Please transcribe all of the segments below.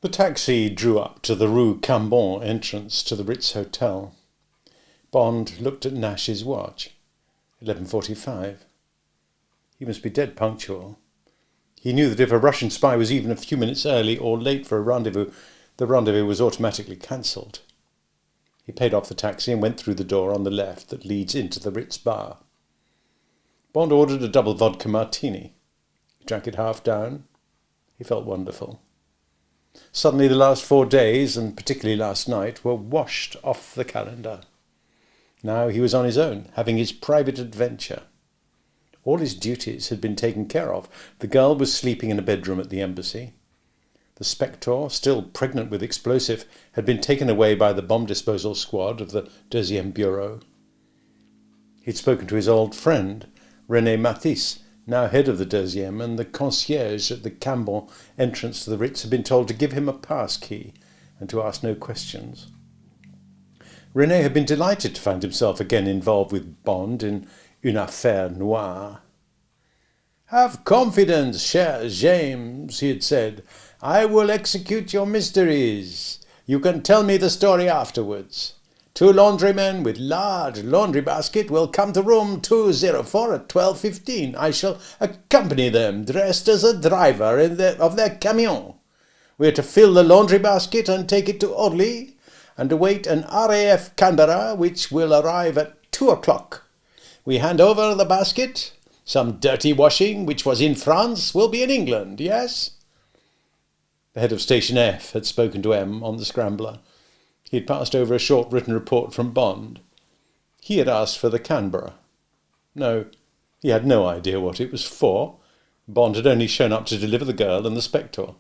The taxi drew up to the Rue Cambon entrance to the Ritz Hotel. Bond looked at Nash's watch. 11:45. He must be dead punctual. He knew that if a Russian spy was even a few minutes early or late for a rendezvous, the rendezvous was automatically cancelled. He paid off the taxi and went through the door on the left that leads into the Ritz bar. Bond ordered a double vodka martini. He drank it half down. He felt wonderful. Suddenly the last 4 days, and particularly last night, were washed off the calendar. Now he was on his own, having his private adventure. All his duties had been taken care of. The girl was sleeping in a bedroom at the embassy. The Spectre, still pregnant with explosive, had been taken away by the bomb disposal squad of the Deuxième Bureau. He'd spoken to his old friend, René Mathis, now head of the Deuxième, and the concierge at the Cambon entrance to the Ritz had been told to give him a pass key and to ask no questions. René had been delighted to find himself again involved with Bond in une affaire noire. "Have confidence, cher James," he had said. "I will execute your mysteries. You can tell me the story afterwards. 2 laundrymen with large laundry basket will come to room 204 at 12:15. I shall accompany them, dressed as a driver of their camion. We are to fill the laundry basket and take it to Orly, and await an RAF Canberra, which will arrive at 2 o'clock. We hand over the basket. Some dirty washing, which was in France, will be in England, yes?" The head of Station F had spoken to M on the scrambler. He had passed over a short written report from Bond. He had asked for the Canberra. No, he had no idea what it was for. Bond had only shown up to deliver the girl and the Spectre.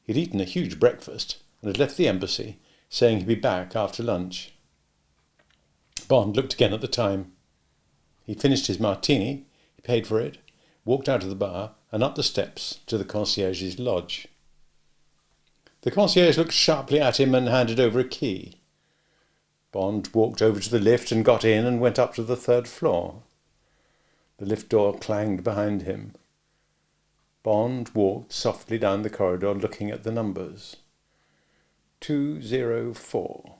He'd eaten a huge breakfast and had left the embassy, saying he'd be back after lunch. Bond looked again at the time. He'd finished his martini, he paid for it, walked out of the bar and up the steps to the concierge's lodge. The concierge looked sharply at him and handed over a key. Bond walked over to the lift and got in and went up to the 3rd floor. The lift door clanged behind him. Bond walked softly down the corridor looking at the numbers. 204.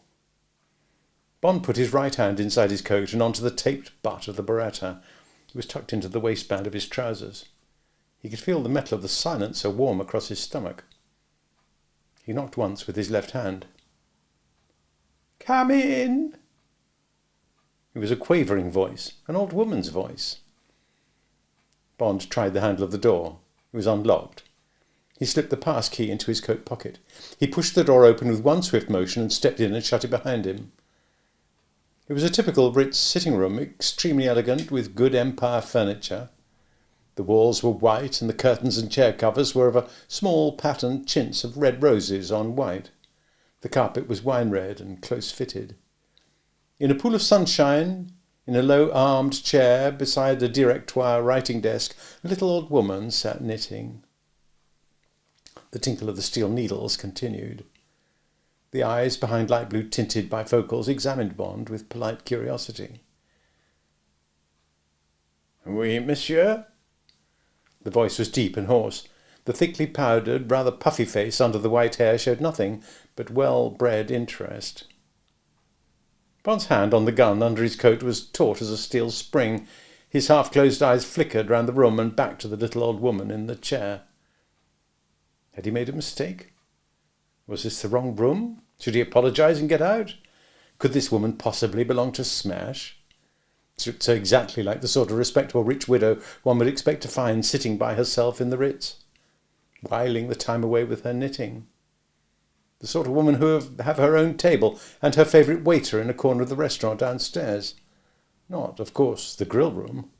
Bond put his right hand inside his coat and onto the taped butt of the Beretta. It was tucked into the waistband of his trousers. He could feel the metal of the silencer warm across his stomach. He knocked once with his left hand. "Come in." It was a quavering voice, an old woman's voice. Bond tried the handle of the door. It was unlocked. He slipped the pass key into his coat pocket. He pushed the door open with one swift motion and stepped in and shut it behind him. It was a typical Ritz sitting room, extremely elegant, with good Empire furniture. The walls were white, and the curtains and chair covers were of a small patterned chintz of red roses on white. The carpet was wine red and close-fitted. In a pool of sunshine, in a low-armed chair beside the directoire writing desk, a little old woman sat knitting. The tinkle of the steel needles continued. The eyes behind light blue tinted bifocals examined Bond with polite curiosity. "Oui, monsieur?" The voice was deep and hoarse. The thickly powdered, rather puffy face under the white hair showed nothing but well-bred interest. Bond's hand on the gun under his coat was taut as a steel spring. His half-closed eyes flickered round the room and back to the little old woman in the chair. Had he made a mistake? Was this the wrong room? Should he apologise and get out? Could this woman possibly belong to Smash? She looked so exactly like the sort of respectable rich widow one would expect to find sitting by herself in the Ritz, whiling the time away with her knitting. The sort of woman who would have her own table and her favourite waiter in a corner of the restaurant downstairs. Not, of course, the grill room.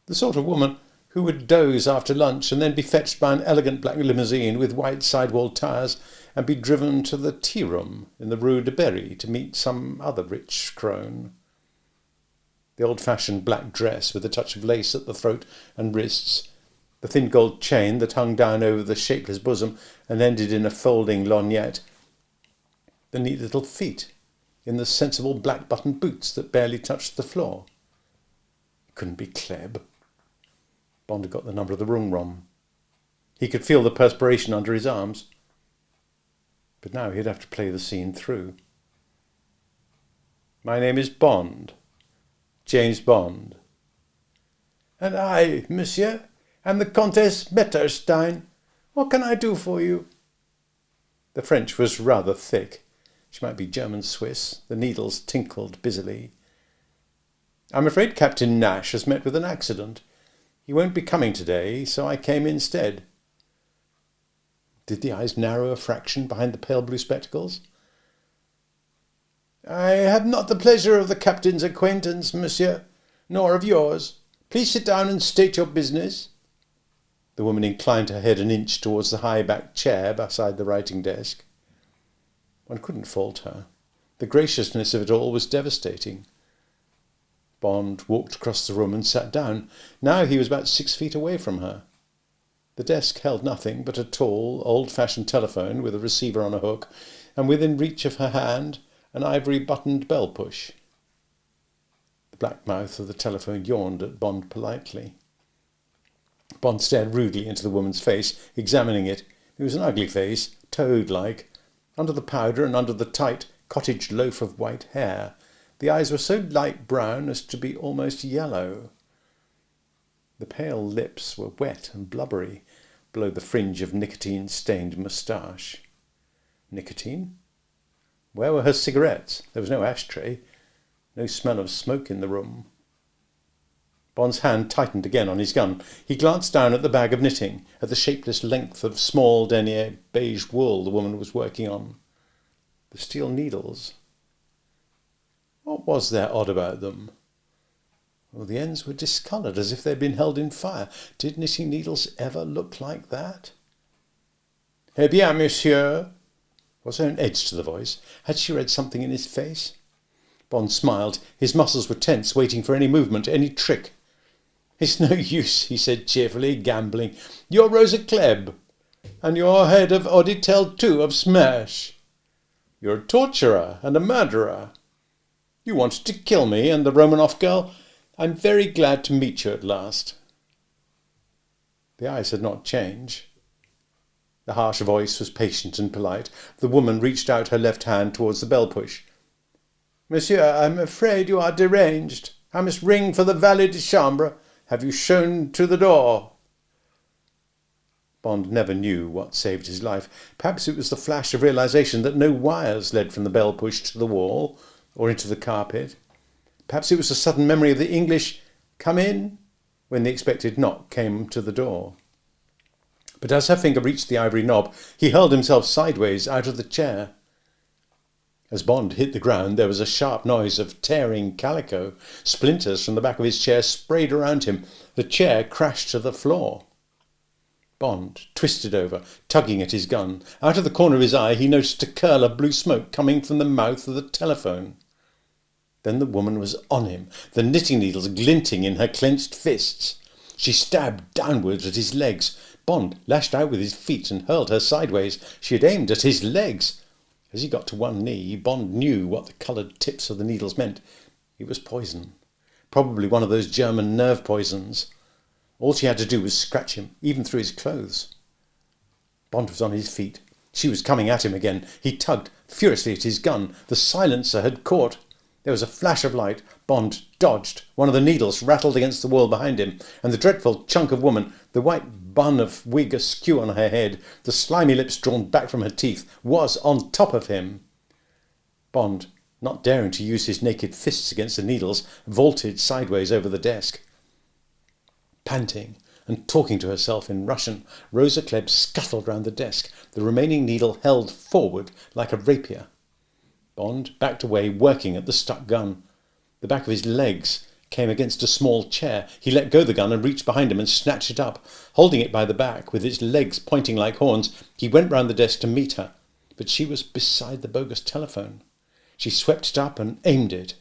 The sort of woman who would doze after lunch and then be fetched by an elegant black limousine with white sidewall tyres and be driven to the tea room in the Rue de Berry to meet some other rich crone. The old-fashioned black dress with a touch of lace at the throat and wrists, the thin gold chain that hung down over the shapeless bosom and ended in a folding lorgnette, the neat little feet in the sensible black-buttoned boots that barely touched the floor. It couldn't be Klebb. Bond had got the number of the room wrong. He could feel the perspiration under his arms. But now he'd have to play the scene through. My name is Bond. James Bond. And I, monsieur, am the Comtesse Metterstein. What can I do for you? The French was rather thick. She might be German-Swiss. The needles tinkled busily. I'm afraid Captain Nash has met with an accident. He won't be coming today, so I came instead. Did the eyes narrow a fraction behind the pale blue spectacles? I have not the pleasure of the captain's acquaintance, monsieur, nor of yours. Please sit down and state your business. The woman inclined her head an inch towards the high-backed chair beside the writing desk. One couldn't fault her. The graciousness of it all was devastating. Bond walked across the room and sat down. Now he was about 6 feet away from her. The desk held nothing but a tall, old-fashioned telephone with a receiver on a hook, and within reach of her hand an ivory-buttoned bell-push. The black mouth of the telephone yawned at Bond politely. Bond stared rudely into the woman's face, examining it. It was an ugly face, toad-like. Under the powder and under the tight cottage loaf of white hair, the eyes were so light brown as to be almost yellow. The pale lips were wet and blubbery below the fringe of nicotine-stained moustache. Nicotine? Where were her cigarettes? There was no ashtray. No smell of smoke in the room. Bond's hand tightened again on his gun. He glanced down at the bag of knitting, at the shapeless length of small denier beige wool the woman was working on. The steel needles. What was there odd about them? Well, the ends were discoloured, as if they'd been held in fire. Did knitting needles ever look like that? Eh bien, monsieur. Was there an edge to the voice? Had she read something in his face? Bond smiled. His muscles were tense, waiting for any movement, any trick. It's no use, he said cheerfully, gambling. You're Rosa Klebb, and you're head of Auditel too of Smash. You're a torturer and a murderer. You wanted to kill me and the Romanoff girl. I'm very glad to meet you at last. The eyes had not changed. The harsh voice was patient and polite. The woman reached out her left hand towards the bell-push. Monsieur, I'm afraid you are deranged. I must ring for the valet de chambre. Have you shown to the door? Bond never knew what saved his life. Perhaps it was the flash of realization that no wires led from the bell-push to the wall or into the carpet. Perhaps it was a sudden memory of the English "come in" when the expected knock came to the door. But as her finger reached the ivory knob, he hurled himself sideways out of the chair. As Bond hit the ground, there was a sharp noise of tearing calico. Splinters from the back of his chair sprayed around him. The chair crashed to the floor. Bond twisted over, tugging at his gun. Out of the corner of his eye, he noticed a curl of blue smoke coming from the mouth of the telephone. Then the woman was on him, the knitting needles glinting in her clenched fists. She stabbed downwards at his legs. Bond lashed out with his feet and hurled her sideways. She had aimed at his legs. As he got to one knee, Bond knew what the coloured tips of the needles meant. It was poison. Probably one of those German nerve poisons. All she had to do was scratch him, even through his clothes. Bond was on his feet. She was coming at him again. He tugged furiously at his gun. The silencer had caught. There was a flash of light. Bond dodged. One of the needles rattled against the wall behind him, and the dreadful chunk of woman, the white bun of wig askew on her head, the slimy lips drawn back from her teeth, was on top of him. Bond, not daring to use his naked fists against the needles, vaulted sideways over the desk. Panting and talking to herself in Russian, Rosa Klebb scuttled round the desk, the remaining needle held forward like a rapier. Bond backed away, working at the stuck gun. The back of his legs came against a small chair. He let go the gun and reached behind him and snatched it up. Holding it by the back, with its legs pointing like horns, he went round the desk to meet her. But she was beside the bogus telephone. She swept it up and aimed it.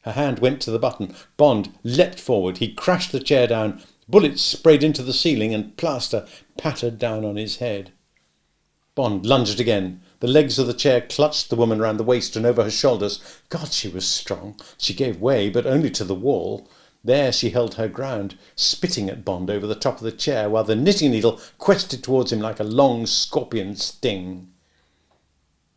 Her hand went to the button. Bond leapt forward. He crashed the chair down. Bullets sprayed into the ceiling and plaster pattered down on his head. Bond lunged again. The legs of the chair clutched the woman round the waist and over her shoulders. God, she was strong. She gave way, but only to the wall. There she held her ground, spitting at Bond over the top of the chair, while the knitting needle quested towards him like a long scorpion sting.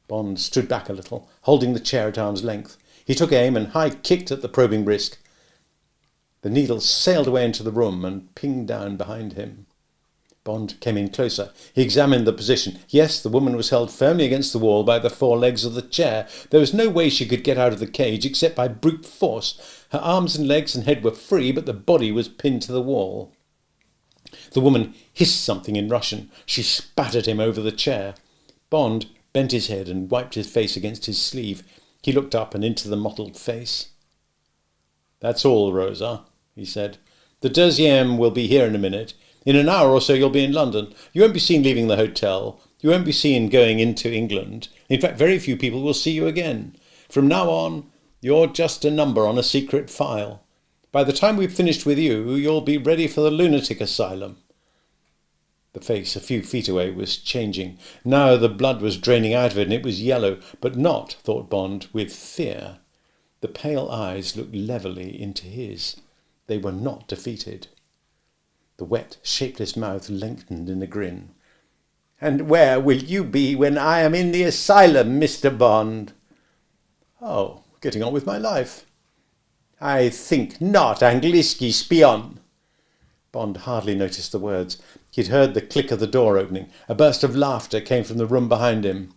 Bond stood back a little, holding the chair at arm's length. He took aim and high-kicked at the probing brisk. The needle sailed away into the room and pinged down behind him. Bond came in closer. He examined the position. Yes, the woman was held firmly against the wall by the four legs of the chair. There was no way she could get out of the cage except by brute force. Her arms and legs and head were free, but the body was pinned to the wall. The woman hissed something in Russian. She spat at him over the chair. Bond bent his head and wiped his face against his sleeve. He looked up and into the mottled face. "That's all, Rosa," he said. "The 2e will be here in a minute. In an hour or so you'll be in London. You won't be seen leaving the hotel. You won't be seen going into England. In fact, very few people will see you again. From now on, you're just a number on a secret file. By the time we've finished with you, you'll be ready for the lunatic asylum." The face a few feet away was changing. Now the blood was draining out of it, and it was yellow, but not, thought Bond, with fear. The pale eyes looked levelly into his. They were not defeated. The wet, shapeless mouth lengthened in a grin. "And where will you be when I am in the asylum, Mr. Bond?" "Oh, getting on with my life." "I think not, Angliski spion." Bond hardly noticed the words. He'd heard the click of the door opening. A burst of laughter came from the room behind him.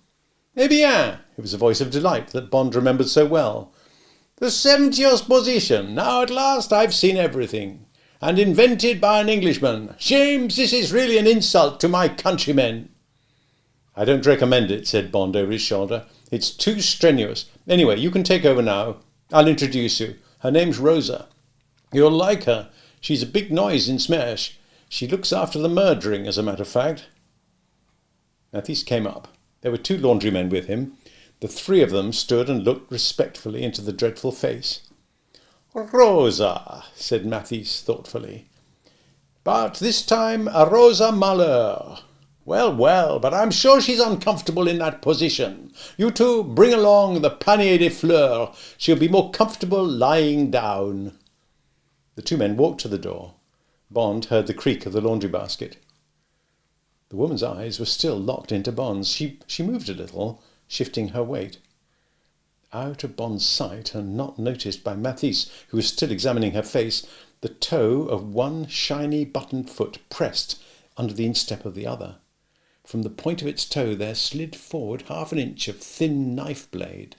"Eh bien!" It was a voice of delight that Bond remembered so well. "The 70th position! Now at last I've seen everything. And invented by an Englishman. James, this is really an insult to my countrymen." "I don't recommend it," said Bond over his shoulder. "It's too strenuous. Anyway, you can take over now. I'll introduce you. Her name's Rosa. You'll like her. She's a big noise in Smash. She looks after the murdering, as a matter of fact." Matthys came up. There were 2 laundrymen with him. The 3 of them stood and looked respectfully into the dreadful face. "Rosa," said Matthys thoughtfully. "But this time a Rosa Malheur. Well, well, but I'm sure she's uncomfortable in that position. You two bring along the panier de fleurs. She'll be more comfortable lying down." The 2 men walked to the door. Bond heard the creak of the laundry basket. The woman's eyes were still locked into Bond's. She moved a little, shifting her weight. Out of Bond's sight, and not noticed by Matthys, who was still examining her face, the toe of one shiny buttoned foot pressed under the instep of the other. From the point of its toe there slid forward half an inch of thin knife blade.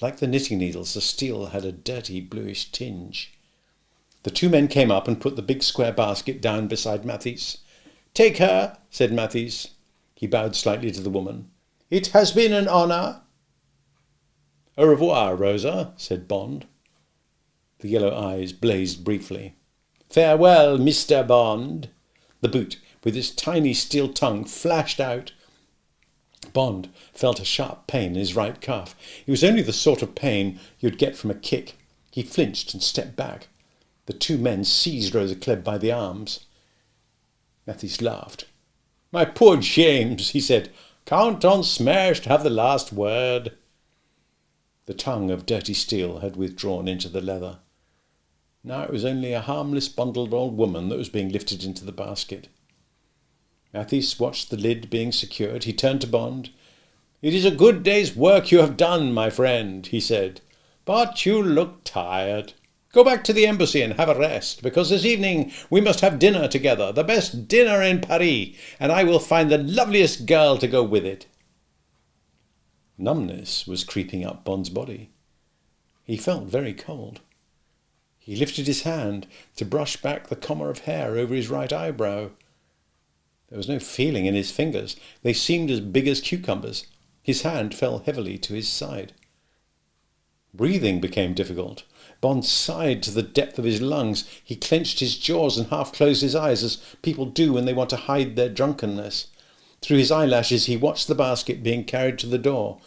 Like the knitting needles, the steel had a dirty bluish tinge. The 2 men came up and put the big square basket down beside Matthys. "Take her," said Matthys. He bowed slightly to the woman. "It has been an honour." "Au revoir, Rosa," said Bond. The yellow eyes blazed briefly. "Farewell, Mr. Bond." The boot, with its tiny steel tongue, flashed out. Bond felt a sharp pain in his right calf. It was only the sort of pain you'd get from a kick. He flinched and stepped back. The 2 men seized Rosa Klebb by the arms. Matthys laughed. "My poor James," he said. "Count on Smash to have the last word." The tongue of dirty steel had withdrawn into the leather. Now it was only a harmless bundled old woman that was being lifted into the basket. Matthys watched the lid being secured. He turned to Bond. "It is a good day's work you have done, my friend," he said. "But you look tired. Go back to the embassy and have a rest, because this evening we must have dinner together, the best dinner in Paris, and I will find the loveliest girl to go with it." Numbness was creeping up Bond's body. He felt very cold. He lifted his hand to brush back the comma of hair over his right eyebrow. There was no feeling in his fingers. They seemed as big as cucumbers. His hand fell heavily to his side. Breathing became difficult. Bond sighed to the depth of his lungs. He clenched his jaws and half closed his eyes, as people do when they want to hide their drunkenness. Through his eyelashes he watched the basket being carried to the door.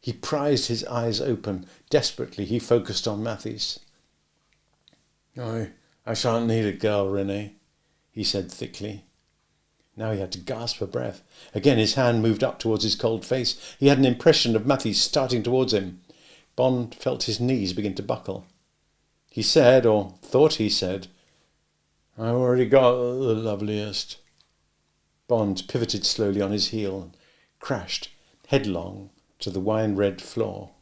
He prized his eyes open. Desperately he focused on Matthys. I shan't need a girl, René," he said thickly. Now he had to gasp for breath. Again his hand moved up towards his cold face. He had an impression of Matthys starting towards him. Bond felt his knees begin to buckle. He said, or thought he said, "I already got the loveliest." Bond pivoted slowly on his heel and crashed headlong to the wine-red floor.